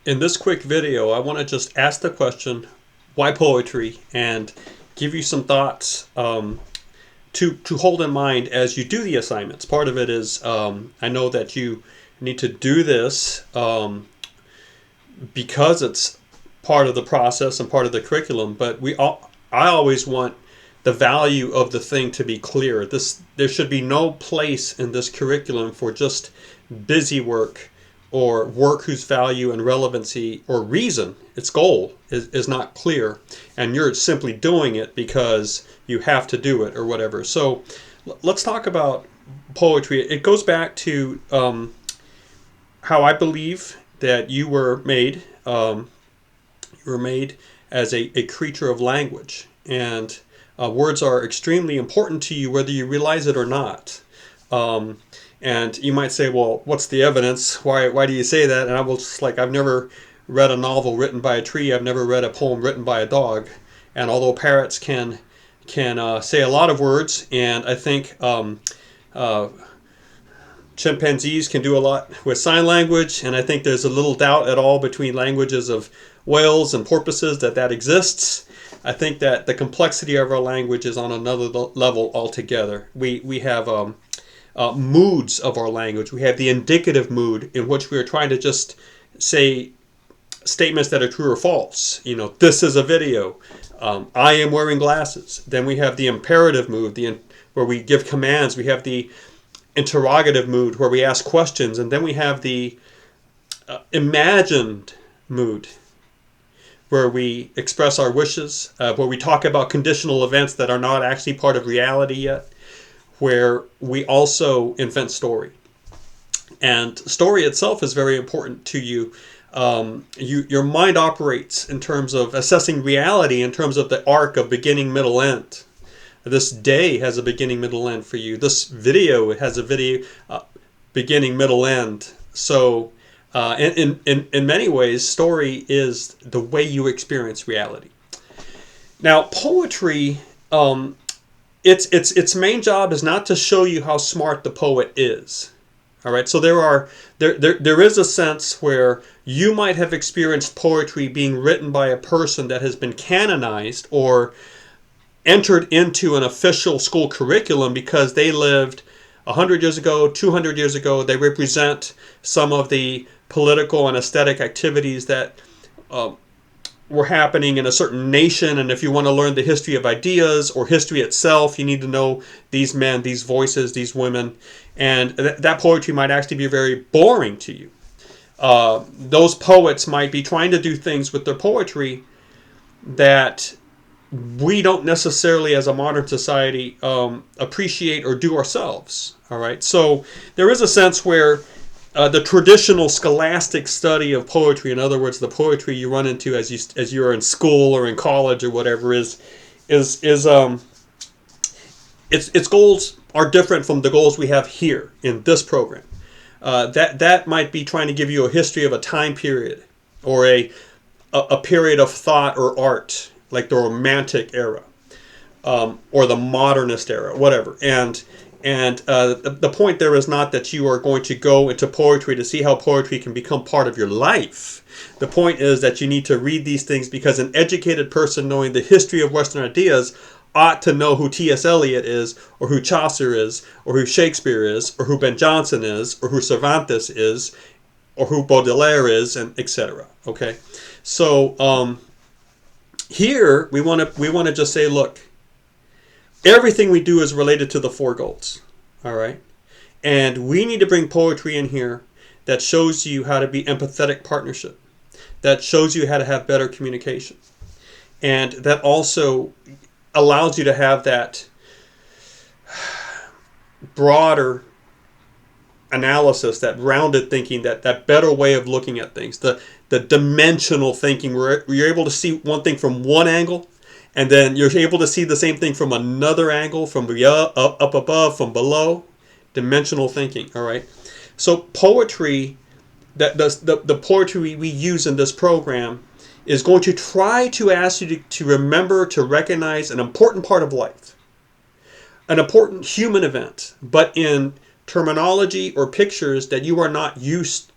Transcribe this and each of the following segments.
In this quick video, I want to just ask the question, why poetry? And give you some thoughts to hold in mind as you do the assignments. Part of it is I know that you need to do this because it's part of the process and part of the curriculum, but I always want the value of the thing to be clear. There should be no place in this curriculum for just busy work or work whose value and relevancy or reason, its goal, is not clear, and you're simply doing it because you have to do it or whatever. So let's talk about poetry. It goes back to how I believe that you were made. You were made as a creature of language, and words are extremely important to you whether you realize it or not. And you might say, well, what's the evidence? Why do you say that? And I will just I've never read a novel written by a tree. I've never read a poem written by a dog. And although parrots can say a lot of words, and I think chimpanzees can do a lot with sign language, and I think there's a little doubt at all between languages of whales and porpoises that exists. I think that the complexity of our language is on another level altogether. We have moods of our language. We have the indicative mood in which we are trying to just say statements that are true or false. This is a video. I am wearing glasses. Then we have the imperative mood, where we give commands. We have the interrogative mood, where we ask questions. And then we have the imagined mood, where we express our wishes, where we talk about conditional events that are not actually part of reality yet, where we also invent story. And story itself is very important to you. Your mind operates in terms of assessing reality in terms of the arc of beginning, middle, end. This day has a beginning, middle, end for you. This video has a beginning, middle, end. So in many ways, story is the way you experience reality. Now, poetry, its main job is not to show you how smart the poet is. All right, so there is a sense where you might have experienced poetry being written by a person that has been canonized or entered into an official school curriculum because they lived 100 years ago, 200 years ago. They represent some of the political and aesthetic activities that were happening in a certain nation. And if you want to learn the history of ideas or history itself, you need to know these men, these voices, these women. And that poetry might actually be very boring to you. Those poets might be trying to do things with their poetry that we don't necessarily, as a modern society, appreciate or do ourselves. All right. So there is a sense where the traditional scholastic study of poetry, in other words, the poetry you run into as you're in school or in college or whatever, its goals are different from the goals we have here in this program. That might be trying to give you a history of a time period or a period of thought or art, like the Romantic era or the Modernist era, whatever. And the point there is not that you are going to go into poetry to see how poetry can become part of your life. The point is that you need to read these things because an educated person knowing the history of Western ideas ought to know who T.S. Eliot is, or who Chaucer is, or who Shakespeare is, or who Ben Jonson is, or who Cervantes is, or who Baudelaire is, and etc. Okay, so here we want to just say, look, everything we do is related to the four goals, all right? And we need to bring poetry in here that shows you how to be empathetic partnership, that shows you how to have better communication, and that also allows you to have that broader analysis, that rounded thinking, that better way of looking at things, the dimensional thinking where you're able to see one thing from one angle, and then you're able to see the same thing from another angle, from up above, from below. Dimensional thinking, all right? So poetry, the poetry we use in this program is going to try to ask you to remember, to recognize an important part of life, an important human event, but in terminology or pictures that you are not used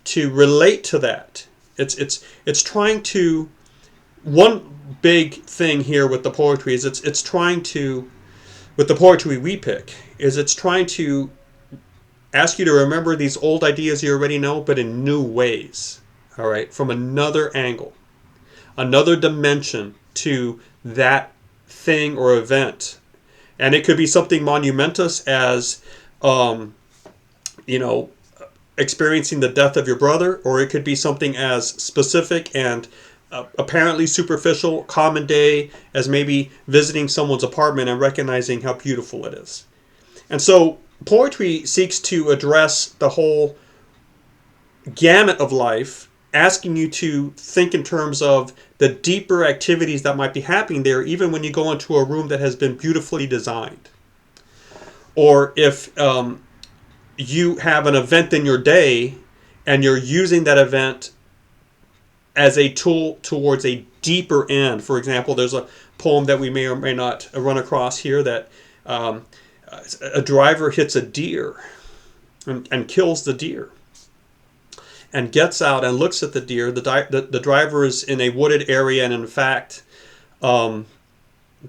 to relate to that It's trying to, one big thing here with the poetry is it's trying to, with the poetry we pick, is it's trying to ask you to remember these old ideas you already know, but in new ways. All right, from another angle, another dimension to that thing or event. And it could be something monumentous as, you know, experiencing the death of your brother, or it could be something as specific and apparently superficial, common day, as maybe visiting someone's apartment and recognizing how beautiful it is. And so poetry seeks to address the whole gamut of life, asking you to think in terms of the deeper activities that might be happening there, even when you go into a room that has been beautifully designed. Or if you have an event in your day and you're using that event as a tool towards a deeper end. For example, there's a poem that we may or may not run across here that a driver hits a deer and kills the deer and gets out and looks at the deer. The driver is in a wooded area, and in fact, the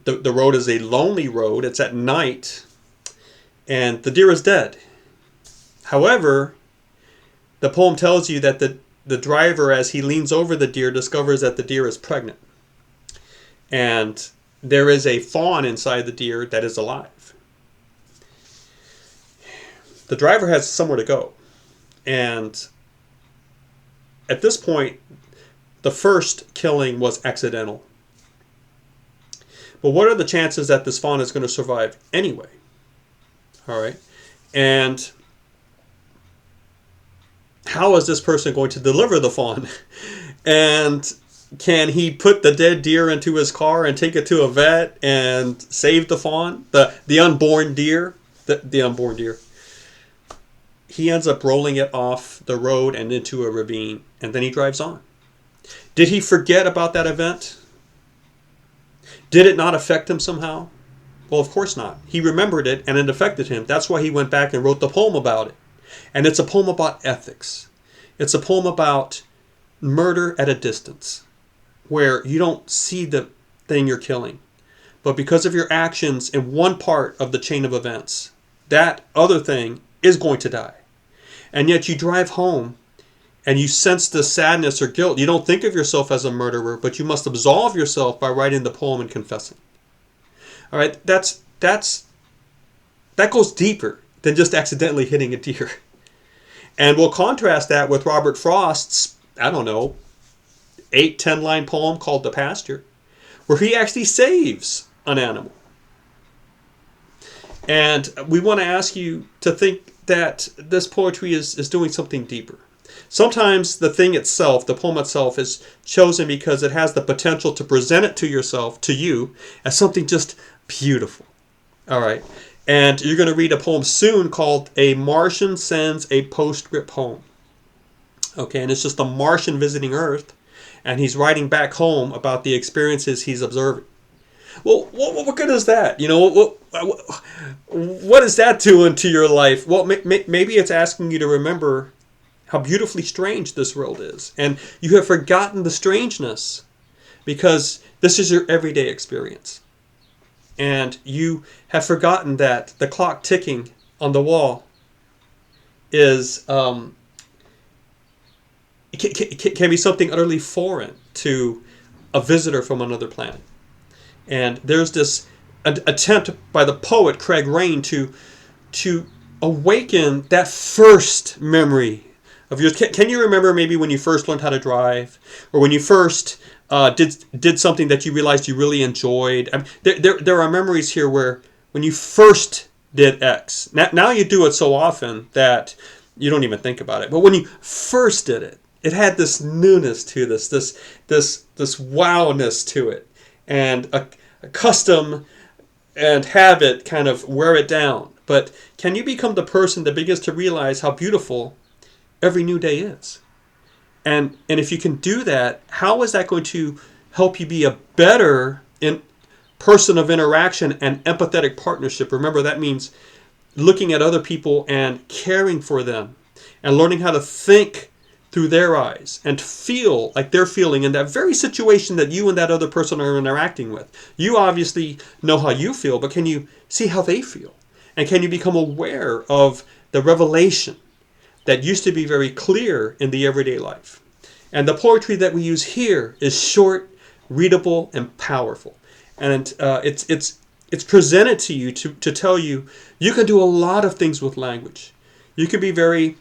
road is a lonely road. It's at night, and the deer is dead. However, the poem tells you that the driver, as he leans over the deer, discovers that the deer is pregnant. And there is a fawn inside the deer that is alive. The driver has somewhere to go. And at this point, the first killing was accidental. But what are the chances that this fawn is going to survive anyway? All right. And how is this person going to deliver the fawn? And can he put the dead deer into his car and take it to a vet and save the fawn? The unborn deer? The unborn deer. He ends up rolling it off the road and into a ravine, and then he drives on. Did he forget about that event? Did it not affect him somehow? Well, of course not. He remembered it, and it affected him. That's why he went back and wrote the poem about it. And it's a poem about ethics. It's a poem about murder at a distance, where you don't see the thing you're killing. But because of your actions in one part of the chain of events, that other thing is going to die. And yet you drive home and you sense the sadness or guilt. You don't think of yourself as a murderer, but you must absolve yourself by writing the poem and confessing. All right, that goes deeper than just accidentally hitting a deer. And we'll contrast that with Robert Frost's, 8-10 line poem called The Pasture, where he actually saves an animal. And we want to ask you to think that this poetry is doing something deeper. Sometimes the thing itself, the poem itself, is chosen because it has the potential to present it to you, as something just beautiful. All right. And you're going to read a poem soon called A Martian Sends a Postscript Home. Okay, and it's just a Martian visiting Earth, and he's writing back home about the experiences he's observing. Well, what good is that? What is that doing to your life? Well, maybe it's asking you to remember how beautifully strange this world is. And you have forgotten the strangeness because this is your everyday experience. And you have forgotten that the clock ticking on the wall is can be something utterly foreign to a visitor from another planet. And there's this attempt by the poet Craig Raine to awaken that first memory of yours. Can you remember maybe when you first learned how to drive, or when you first did something that you realized you really enjoyed? I mean, there are memories here where when you first did X. Now you do it so often that you don't even think about it. But when you first did it, it had this newness to this wowness to it, and a custom and habit kind of wear it down. But can you become the person that begins to realize how beautiful every new day is? And if you can do that, how is that going to help you be a better person of interaction and empathetic partnership? Remember, that means looking at other people and caring for them and learning how to think through their eyes and feel like they're feeling in that very situation that you and that other person are interacting with. You obviously know how you feel, but can you see how they feel? And can you become aware of the revelation that used to be very clear in the everyday life? And the poetry that we use here is short, readable, and powerful. And it's presented to you to tell you you can do a lot of things with language. You can be very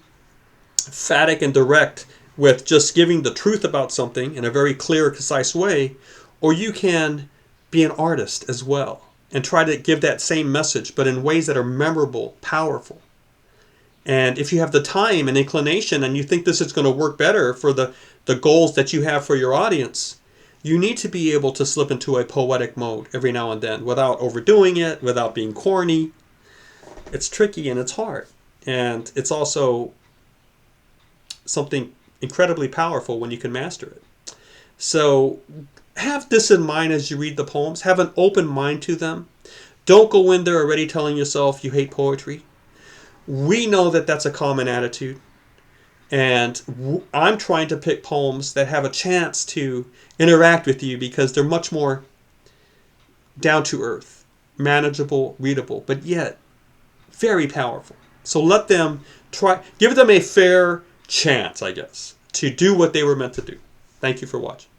emphatic and direct with just giving the truth about something in a very clear, concise way, or you can be an artist as well and try to give that same message, but in ways that are memorable, powerful. And if you have the time and inclination and you think this is going to work better for the goals that you have for your audience, you need to be able to slip into a poetic mode every now and then without overdoing it, without being corny. It's tricky and it's hard. And it's also something incredibly powerful when you can master it. So have this in mind as you read the poems. Have an open mind to them. Don't go in there already telling yourself you hate poetry. We know that that's a common attitude. And I'm trying to pick poems that have a chance to interact with you because they're much more down to earth, manageable, readable, but yet very powerful. So let them give them a fair chance, I guess, to do what they were meant to do. Thank you for watching.